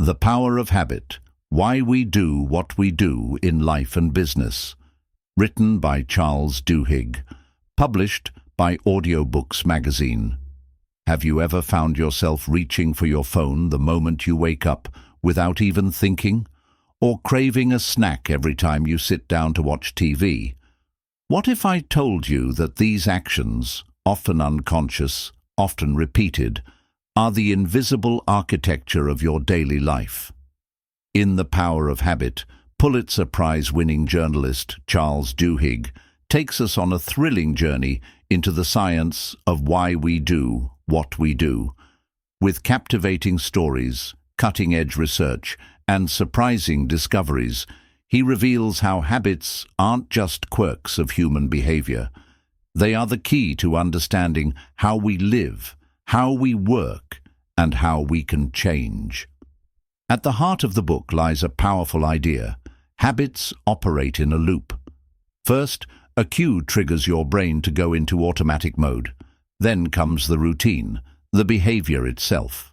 The Power of Habit: Why We Do What We Do in Life and Business. Written by Charles Duhigg. Published by Audiobooks magazine. Have you ever found yourself reaching for your phone the moment you wake up without even thinking? Or craving a snack every time you sit down to watch TV? What if I told you that these actions, often unconscious, often repeated, are the invisible architecture of your daily life? In The Power of Habit, Pulitzer Prize-winning journalist Charles Duhigg takes us on a thrilling journey into the science of why we do what we do. With captivating stories, cutting-edge research, and surprising discoveries, he reveals how habits aren't just quirks of human behavior. They are the key to understanding how we live, how we work, and how we can change. At the heart of the book lies a powerful idea. Habits operate in a loop. First, a cue triggers your brain to go into automatic mode. Then comes the routine, the behavior itself.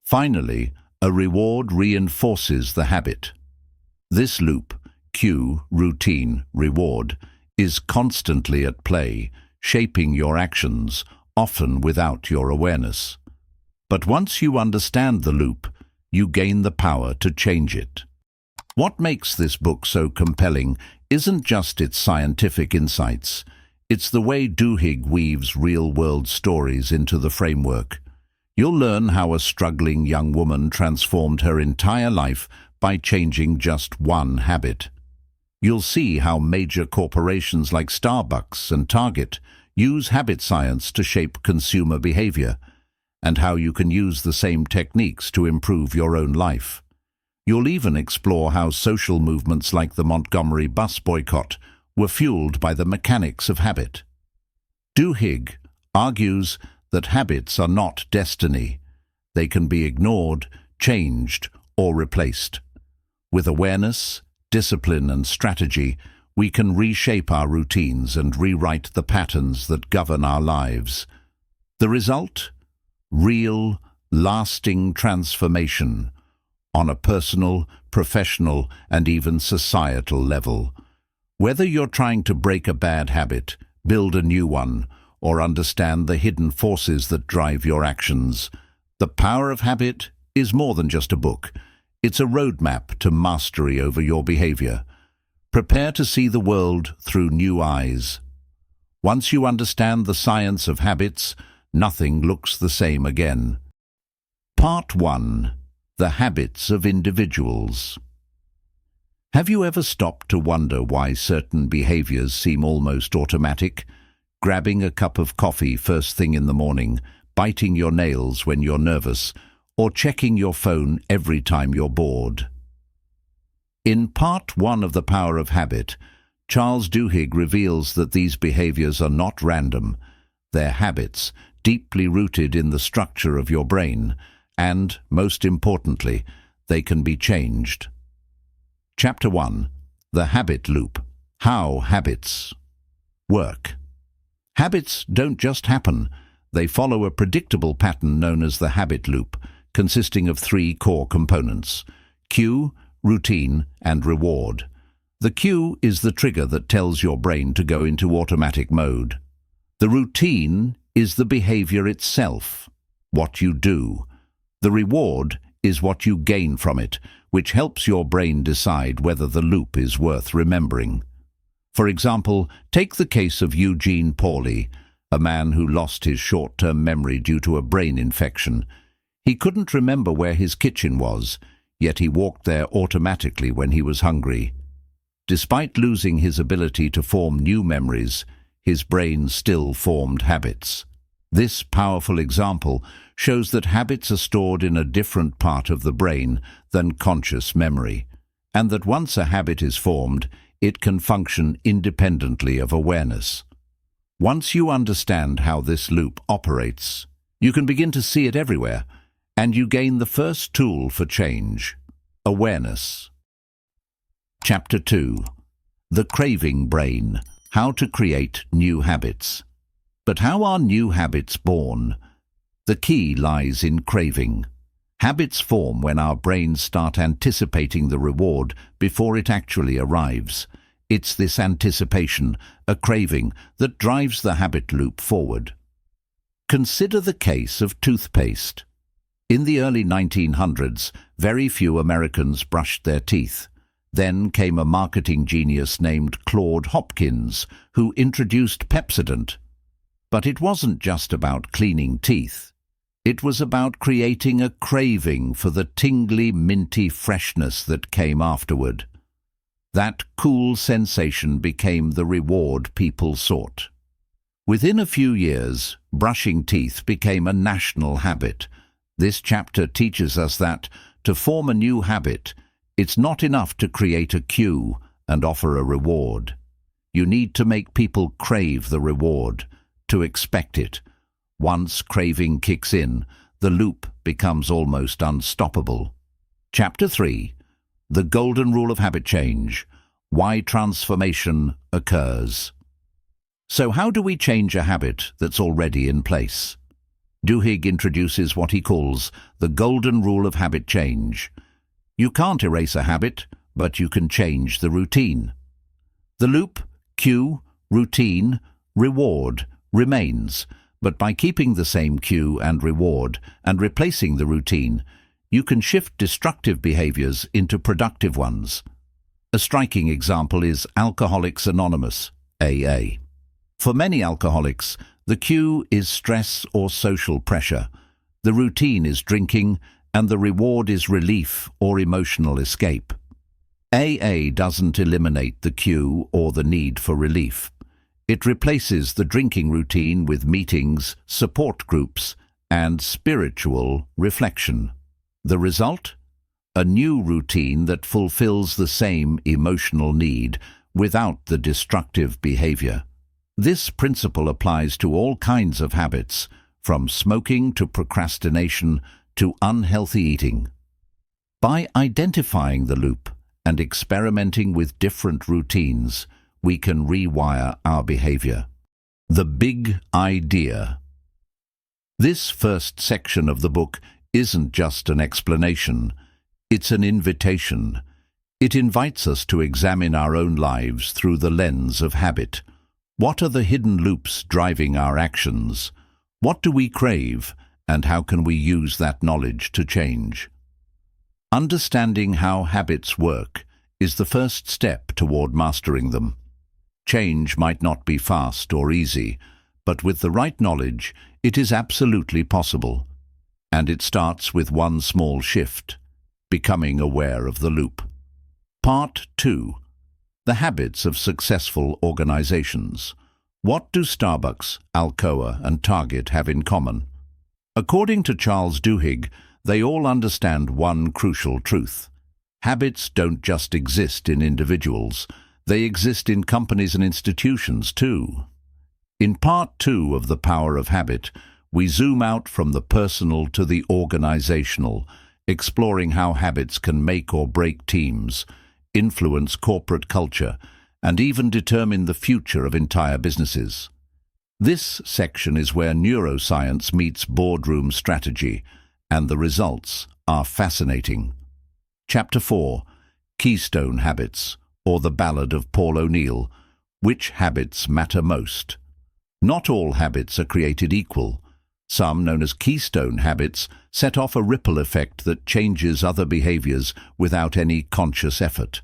Finally, a reward reinforces the habit. This loop, cue, routine, reward, is constantly at play, shaping your actions, often without your awareness. But once you understand the loop, you gain the power to change it. What makes this book so compelling isn't just its scientific insights. It's the way Duhigg weaves real-world stories into the framework. You'll learn how a struggling young woman transformed her entire life by changing just one habit. You'll see how major corporations like Starbucks and Target use habit science to shape consumer behavior, and how you can use the same techniques to improve your own life. You'll even explore how social movements like the Montgomery bus boycott were fueled by the mechanics of habit. Duhigg argues that habits are not destiny. They can be ignored, changed, or replaced. With awareness, discipline, and strategy, we can reshape our routines and rewrite the patterns that govern our lives. The result? Real, lasting transformation on a personal, professional, and even societal level. Whether you're trying to break a bad habit, build a new one, or understand the hidden forces that drive your actions, The Power of Habit is more than just a book. It's a roadmap to mastery over your behavior. Prepare to see the world through new eyes. Once you understand the science of habits, nothing looks the same again. Part 1. The Habits of Individuals. Have you ever stopped to wonder why certain behaviors seem almost automatic? Grabbing a cup of coffee first thing in the morning, biting your nails when you're nervous, or checking your phone every time you're bored. In Part 1 of The Power of Habit, Charles Duhigg reveals that these behaviors are not random. They're habits, deeply rooted in the structure of your brain, and, most importantly, they can be changed. Chapter 1. The Habit Loop. How Habits Work. Habits don't just happen. They follow a predictable pattern known as the habit loop, consisting of 3 core components: cue, routine, and reward. The cue is the trigger that tells your brain to go into automatic mode. The routine is the behavior itself, what you do. The reward is what you gain from it, which helps your brain decide whether the loop is worth remembering. For example, take the case of Eugene Pauly, a man who lost his short-term memory due to a brain infection. He couldn't remember where his kitchen was, yet he walked there automatically when he was hungry. Despite losing his ability to form new memories, his brain still formed habits. This powerful example shows that habits are stored in a different part of the brain than conscious memory, and that once a habit is formed, it can function independently of awareness. Once you understand how this loop operates, you can begin to see it everywhere, and you gain the first tool for change: awareness. Chapter 2. The Craving Brain. How to Create New Habits. But how are new habits born? The key lies in craving. Habits form when our brains start anticipating the reward before it actually arrives. It's this anticipation, a craving, that drives the habit loop forward. Consider the case of toothpaste. In the early 1900s, very few Americans brushed their teeth. Then came a marketing genius named Claude Hopkins, who introduced Pepsodent. But it wasn't just about cleaning teeth. It was about creating a craving for the tingly, minty freshness that came afterward. That cool sensation became the reward people sought. Within a few years, brushing teeth became a national habit. This chapter teaches us that, to form a new habit, it's not enough to create a cue and offer a reward. You need to make people crave the reward, to expect it. Once craving kicks in, the loop becomes almost unstoppable. Chapter 3. The Golden Rule of Habit Change. Why transformation occurs. So how do we change a habit that's already in place? Duhigg introduces what he calls the Golden Rule of Habit Change. You can't erase a habit, but you can change the routine. The loop, cue, routine, reward remains, but by keeping the same cue and reward and replacing the routine, you can shift destructive behaviors into productive ones. A striking example is Alcoholics Anonymous, AA. For many alcoholics, the cue is stress or social pressure, the routine is drinking, and the reward is relief or emotional escape. AA doesn't eliminate the cue or the need for relief. It replaces the drinking routine with meetings, support groups, and spiritual reflection. The result? A new routine that fulfills the same emotional need without the destructive behavior. This principle applies to all kinds of habits, from smoking to procrastination to unhealthy eating. By identifying the loop and experimenting with different routines, we can rewire our behavior. The big idea. This first section of the book isn't just an explanation, it's an invitation. It invites us to examine our own lives through the lens of habit. What are the hidden loops driving our actions? What do we crave, and how can we use that knowledge to change? Understanding how habits work is the first step toward mastering them. Change might not be fast or easy, but with the right knowledge, it is absolutely possible. And it starts with one small shift, becoming aware of the loop. Part 2. The Habits of Successful Organizations. What do Starbucks, Alcoa, and Target have in common? According to Charles Duhigg, they all understand one crucial truth. Habits don't just exist in individuals, they exist in companies and institutions too. In Part 2 of The Power of Habit, we zoom out from the personal to the organizational, exploring how habits can make or break teams, influence corporate culture, and even determine the future of entire businesses. This section is where neuroscience meets boardroom strategy, and the results are fascinating. Chapter 4. Keystone Habits, or the Ballad of Paul O'Neill. Which habits matter most? Not all habits are created equal. Some, known as keystone habits, set off a ripple effect that changes other behaviors without any conscious effort.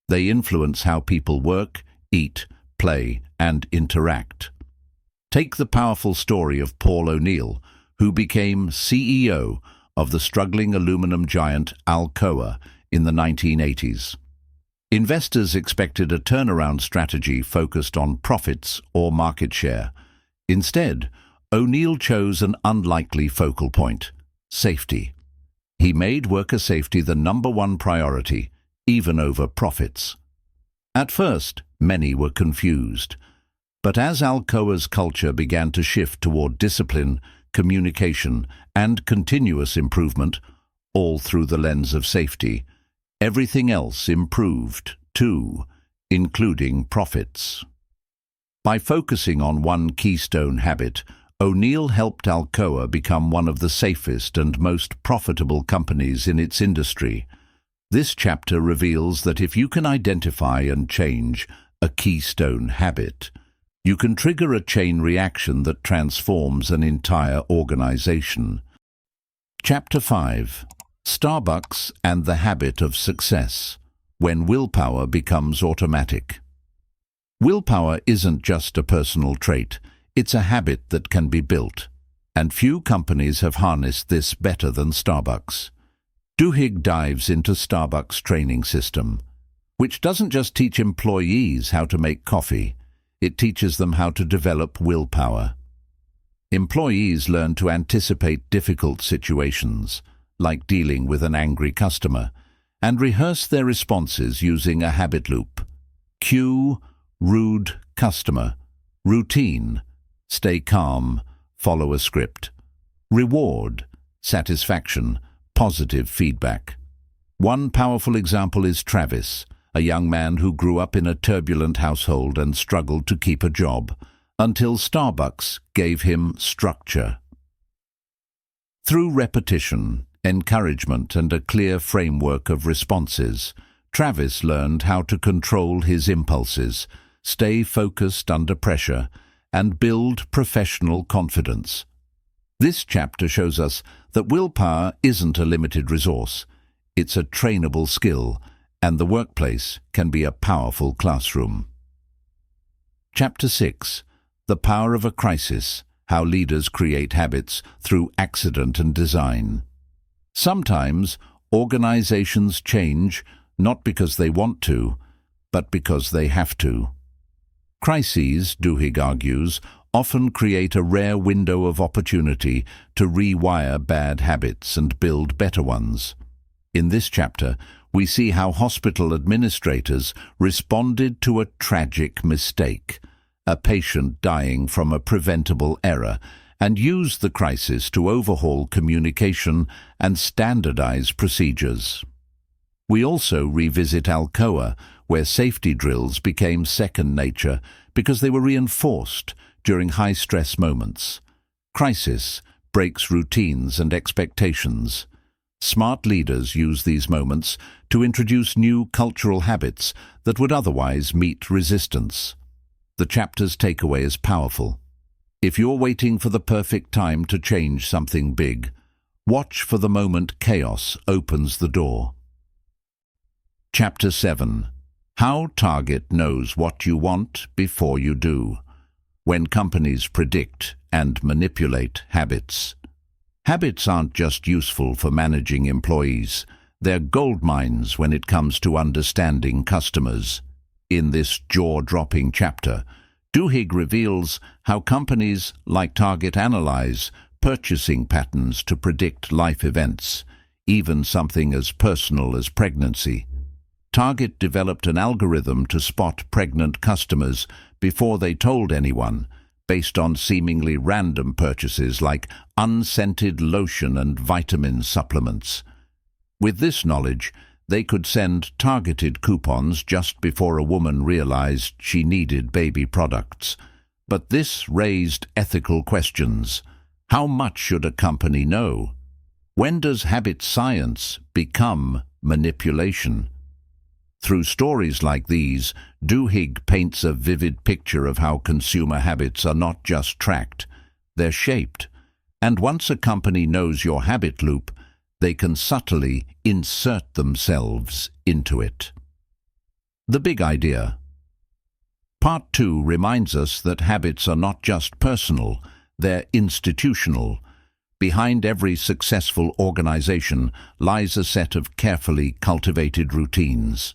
They influence how people work, eat, play, and interact. Take the powerful story of Paul O'Neill, who became CEO of the struggling aluminum giant Alcoa in the 1980s. Investors expected a turnaround strategy focused on profits or market share. Instead, O'Neill chose an unlikely focal point: safety. He made worker safety the #1 priority, even over profits. At first, many were confused. But as Alcoa's culture began to shift toward discipline, communication, and continuous improvement, all through the lens of safety, everything else improved too, including profits. By focusing on one keystone habit, O'Neill helped Alcoa become one of the safest and most profitable companies in its industry. This chapter reveals that if you can identify and change a keystone habit, you can trigger a chain reaction that transforms an entire organization. Chapter 5. Starbucks and the Habit of Success, when willpower becomes automatic. Willpower isn't just a personal trait, it's a habit that can be built, and few companies have harnessed this better than Starbucks. Duhigg dives into Starbucks' training system, which doesn't just teach employees how to make coffee, it teaches them how to develop willpower. Employees learn to anticipate difficult situations, like dealing with an angry customer, and rehearse their responses using a habit loop. Cue, rude customer. Routine, stay calm, follow a script. Reward, satisfaction, positive feedback. One powerful example is Travis, a young man who grew up in a turbulent household and struggled to keep a job, until Starbucks gave him structure. Through repetition, encouragement, and a clear framework of responses, Travis learned how to control his impulses, stay focused under pressure, and build professional confidence. This chapter shows us that willpower isn't a limited resource. It's a trainable skill, and the workplace can be a powerful classroom. Chapter 6. The Power of a Crisis, How Leaders Create Habits Through Accident and Design. Sometimes organizations change not because they want to, but because they have to. Crises, Duhigg argues, often create a rare window of opportunity to rewire bad habits and build better ones. In this chapter, we see how hospital administrators responded to a tragic mistake, a patient dying from a preventable error, and used the crisis to overhaul communication and standardize procedures. We also revisit Alcoa, where safety drills became second nature because they were reinforced during high-stress moments. Crisis breaks routines and expectations. Smart leaders use these moments to introduce new cultural habits that would otherwise meet resistance. The chapter's takeaway is powerful. If you're waiting for the perfect time to change something big, watch for the moment chaos opens the door. Chapter 7. How Target Knows What You Want Before You Do, when companies predict and manipulate habits. Habits aren't just useful for managing employees, they're gold mines when it comes to understanding customers. In this jaw-dropping chapter, Duhigg reveals how companies like Target analyze purchasing patterns to predict life events, even something as personal as pregnancy. Target developed an algorithm to spot pregnant customers before they told anyone, based on seemingly random purchases like unscented lotion and vitamin supplements. With this knowledge, they could send targeted coupons just before a woman realized she needed baby products. But this raised ethical questions. How much should a company know? When does habit science become manipulation? Through stories like these, Duhigg paints a vivid picture of how consumer habits are not just tracked, they're shaped. And once a company knows your habit loop, they can subtly insert themselves into it. The big idea. Part 2 reminds us that habits are not just personal, they're institutional. Behind every successful organization lies a set of carefully cultivated routines.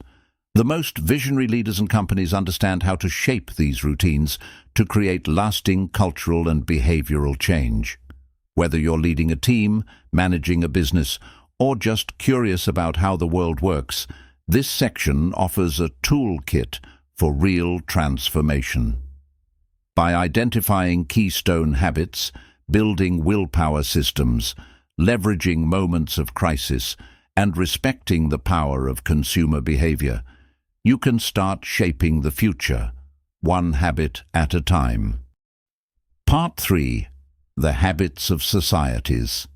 The most visionary leaders and companies understand how to shape these routines to create lasting cultural and behavioral change. Whether you're leading a team, managing a business, or just curious about how the world works, this section offers a toolkit for real transformation. By identifying keystone habits, building willpower systems, leveraging moments of crisis, and respecting the power of consumer behavior, you can start shaping the future, one habit at a time. Part 3. The habits of societies.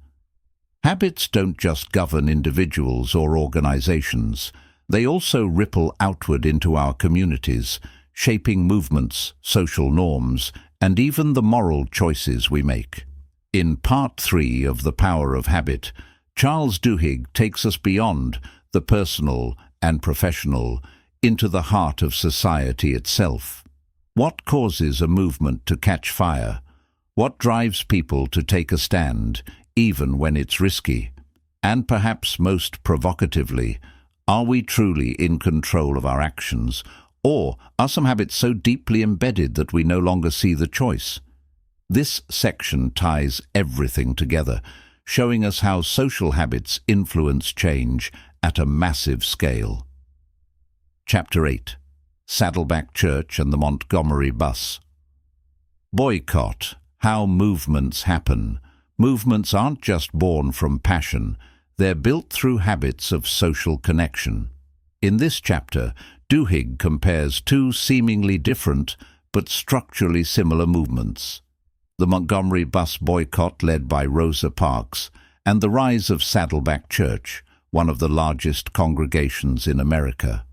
Habits don't just govern individuals or organizations. They also ripple outward into our communities, shaping movements, social norms, and even the moral choices we make. In Part 3 of The Power of Habit, Charles Duhigg takes us beyond the personal and professional into the heart of society itself. What causes a movement to catch fire? What drives people to take a stand, even when it's risky? And perhaps most provocatively, are we truly in control of our actions, or are some habits so deeply embedded that we no longer see the choice? This section ties everything together, showing us how social habits influence change at a massive scale. Chapter 8. Saddleback Church and the Montgomery Bus. Boycott. How movements happen. Movements aren't just born from passion, they're built through habits of social connection. In this chapter, Duhigg compares two seemingly different but structurally similar movements: the Montgomery bus boycott led by Rosa Parks, and the rise of Saddleback Church, one of the largest congregations in America.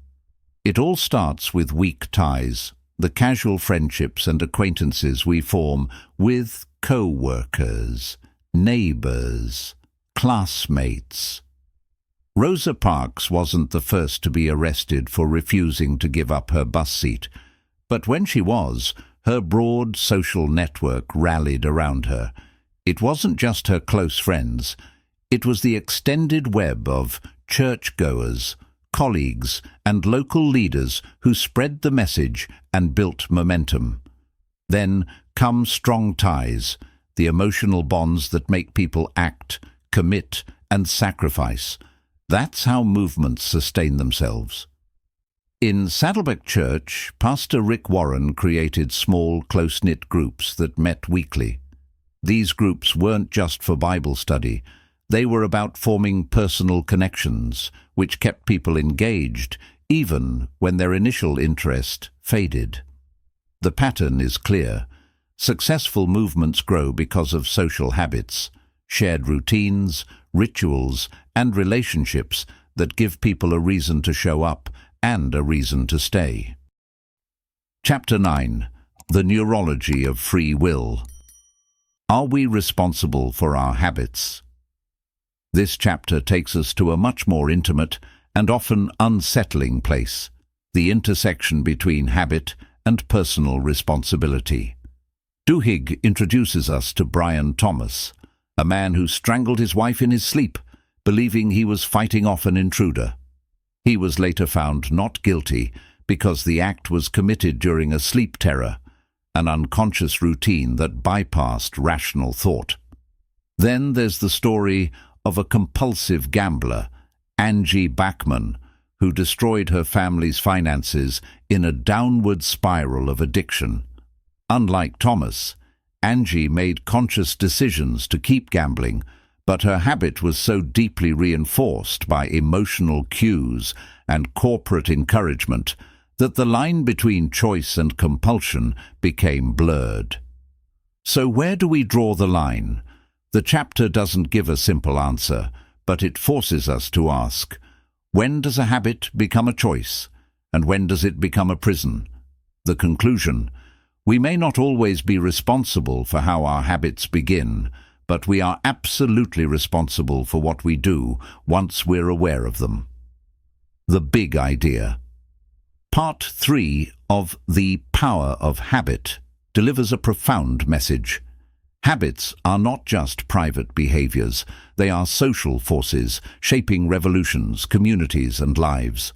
It all starts with weak ties, the casual friendships and acquaintances we form with co-workers, neighbors, classmates. Rosa Parks wasn't the first to be arrested for refusing to give up her bus seat, but when she was, her broad social network rallied around her. It wasn't just her close friends, it was the extended web of churchgoers, colleagues, and local leaders who spread the message and built momentum. Then come strong ties, the emotional bonds that make people act, commit, and sacrifice. That's how movements sustain themselves. In Saddleback Church, Pastor Rick Warren created small, close-knit groups that met weekly. These groups weren't just for Bible study. They were about forming personal connections, which kept people engaged, even when their initial interest faded. The pattern is clear. Successful movements grow because of social habits, shared routines, rituals, and relationships that give people a reason to show up and a reason to stay. Chapter 9. The Neurology of Free Will. Are we responsible for our habits? This chapter takes us to a much more intimate and often unsettling place, the intersection between habit and personal responsibility. Duhigg introduces us to Brian Thomas, a man who strangled his wife in his sleep, believing he was fighting off an intruder. He was later found not guilty because the act was committed during a sleep terror, an unconscious routine that bypassed rational thought. Then there's the story of a compulsive gambler, Angie Bachman, who destroyed her family's finances in a downward spiral of addiction. Unlike Thomas, Angie made conscious decisions to keep gambling, but her habit was so deeply reinforced by emotional cues and corporate encouragement that the line between choice and compulsion became blurred. So where do we draw the line? The chapter doesn't give a simple answer, but it forces us to ask, when does a habit become a choice, and when does it become a prison? The conclusion: we may not always be responsible for how our habits begin, but we are absolutely responsible for what we do once we're aware of them. The big idea. Part 3 of The Power of Habit delivers a profound message. Habits are not just private behaviors, they are social forces, shaping revolutions, communities, and lives.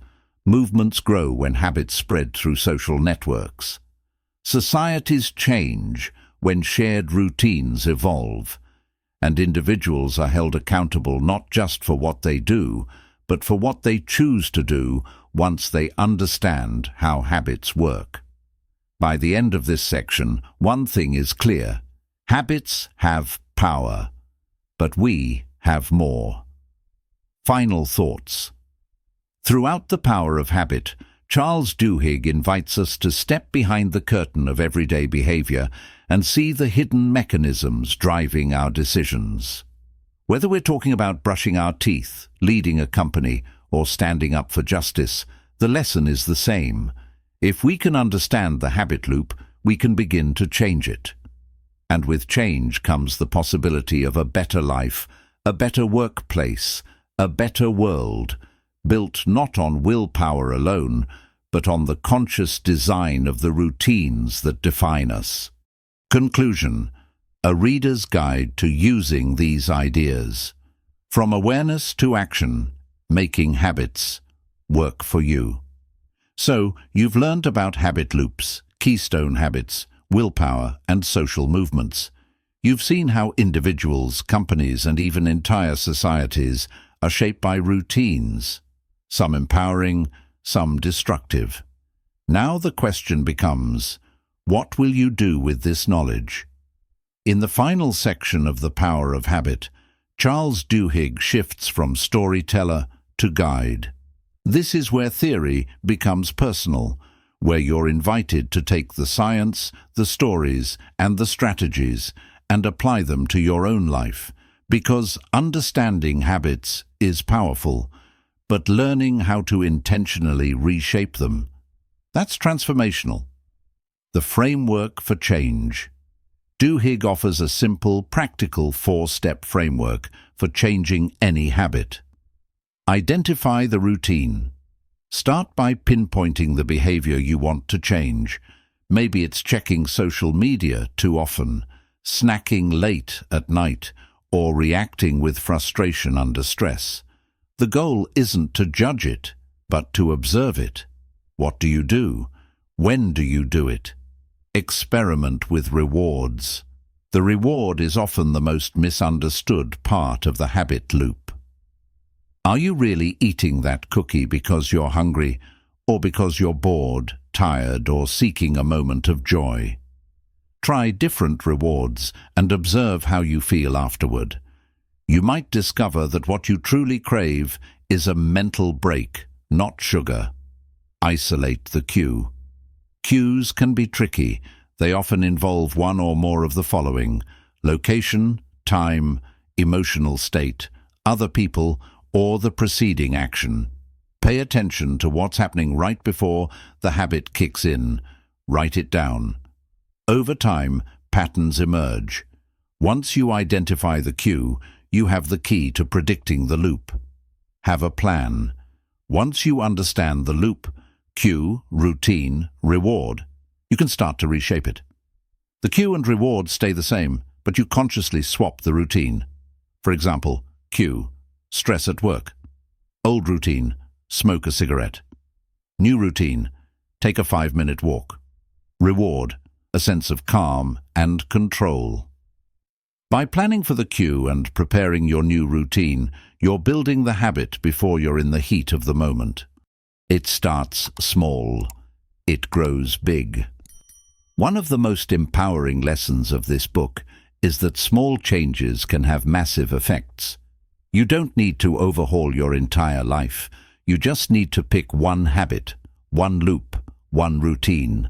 Movements grow when habits spread through social networks. Societies change when shared routines evolve, and individuals are held accountable not just for what they do, but for what they choose to do once they understand how habits work. By the end of this section, one thing is clear: habits have power, but we have more. Final thoughts. Throughout The Power of Habit, Charles Duhigg invites us to step behind the curtain of everyday behavior and see the hidden mechanisms driving our decisions. Whether we're talking about brushing our teeth, leading a company, or standing up for justice, the lesson is the same. If we can understand the habit loop, we can begin to change it. And with change comes the possibility of a better life, a better workplace, a better world, built not on willpower alone, but on the conscious design of the routines that define us. Conclusion: a reader's guide to using these ideas. From awareness to action, making habits work for you. So, you've learned about habit loops, keystone habits, willpower, and social movements. You've seen how individuals, companies, and even entire societies are shaped by routines, some empowering, some destructive. Now the question becomes, what will you do with this knowledge? In the final section of The Power of Habit, Charles Duhigg shifts from storyteller to guide. This is where theory becomes personal, where you're invited to take the science, the stories, and the strategies and apply them to your own life, because understanding habits is powerful, but learning how to intentionally reshape them, that's transformational. The framework for change. Duhigg offers a simple, practical 4-step framework for changing any habit. Identify the routine. Start by pinpointing the behavior you want to change. Maybe it's checking social media too often, snacking late at night, or reacting with frustration under stress. The goal isn't to judge it, but to observe it. What do you do? When do you do it? Experiment with rewards. The reward is often the most misunderstood part of the habit loop. Are you really eating that cookie because you're hungry, or because you're bored, tired, or seeking a moment of joy? Try different rewards and observe how you feel afterward. You might discover that what you truly crave is a mental break, not sugar. Isolate the cue. Cues can be tricky. They often involve one or more of the following: location, time, emotional state, other people, or the preceding action. Pay attention to what's happening right before the habit kicks in. Write it down. Over time, patterns emerge. Once you identify the cue, you have the key to predicting the loop. Have a plan. Once you understand the loop, cue, routine, reward, you can start to reshape it. The cue and reward stay the same, but you consciously swap the routine. For example, cue, stress at work. Old routine, smoke a cigarette. New routine, take a 5-minute walk. Reward, a sense of calm and control. By planning for the cue and preparing your new routine, you're building the habit before you're in the heat of the moment. It starts small. It grows big. One of the most empowering lessons of this book is that small changes can have massive effects. You don't need to overhaul your entire life. You just need to pick one habit, one loop, one routine.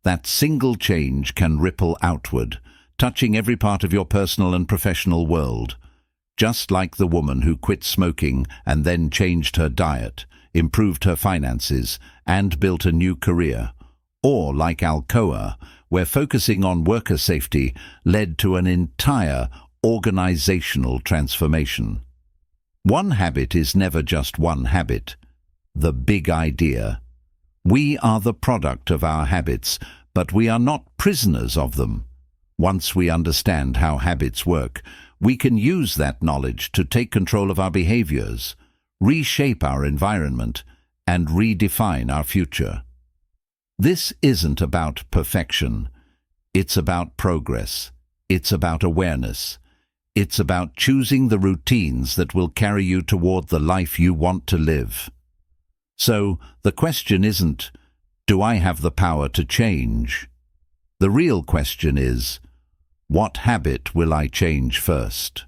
That single change can ripple outward, touching every part of your personal and professional world. Just like the woman who quit smoking and then changed her diet, improved her finances, and built a new career. Or like Alcoa, where focusing on worker safety led to an entire organizational transformation. One habit is never just one habit. The big idea. We are the product of our habits, but we are not prisoners of them. Once we understand how habits work, we can use that knowledge to take control of our behaviors, reshape our environment, and redefine our future. This isn't about perfection. It's about progress. It's about awareness. It's about choosing the routines that will carry you toward the life you want to live. So, the question isn't, do I have the power to change? The real question is, what habit will I change first?